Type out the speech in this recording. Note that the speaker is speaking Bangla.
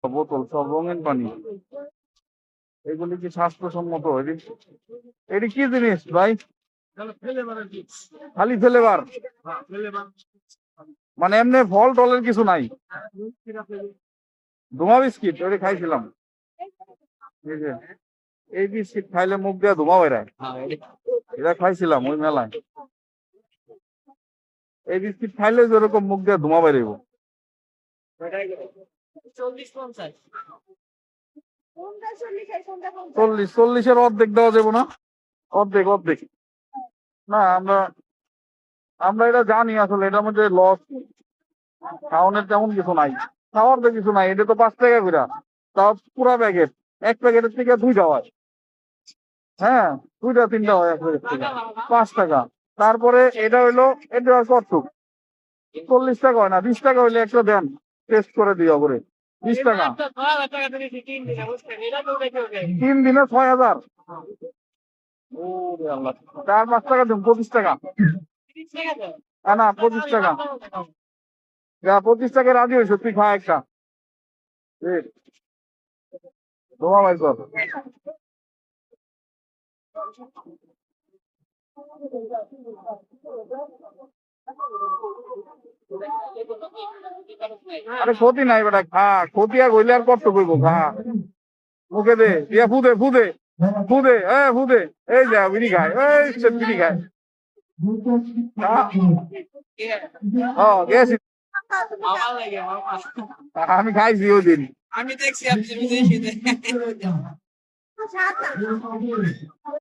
বোতল সব রঙিন পানি। এগুলি কি স্বাস্থ্যসম্মত? এটি কি জিনিস ভাই? খালি ফ্লেভার? মানে এমনি ফল টলের কিছু নাই? ধুমা বিস্কিট ওই খাইছিলাম। এই যে এই বিস্কিট খাইলে মুখ দিয়ে ধুমা বেরায়, এটা খাইছিলাম ওই মেলায়। এই বিস্কিট খাইলে যেরকম মুখ দিয়ে ধুমা বেরাইব। 40-40-এর অর্ধেক দেওয়া যাবো না? অর্ধেক অর্ধেক না, আমরা আমরা এটা জানি আসলে এটার মধ্যে লস খাওয়ানোর তেমন কিছু নাই। খাওয়ার তো কিছু নাই, এটা তো 5 টাকা করে, তাও পুরা প্যাকেট। এক প্যাকেটের থেকে 2টা হয়। হ্যাঁ, 2টা-3টা হয় এক প্যাকেট থেকে, 5 টাকা। তারপরে এটা হইলো, এটা আর কত? 40 টাকা হয় না, 20 টাকা হইলে একটা দেন, টেস্ট করে দিও করে। 20 টাকা 3 দিনে 6,000? ও আল্লাহ, 4-5 টাকা দিন, 25 টাকা। না 25 টাকা, 25 টাকা রাজি হয়েছে, তুই খা একটা। তোমা ভাই কর। আরে ক্ষতি নাই বেটা, খা। ক্ষতি আর হইলে আর কষ্ট করবো, খা। মুখে দে, দিয়া ফুদে ফুদে ফুদে, ফুদে। এই যা বিড়ি খায়, এই সে বিড়ি খায়। গেছি, আমি খাইছি ওই দিন। আমি দেখছি আপনি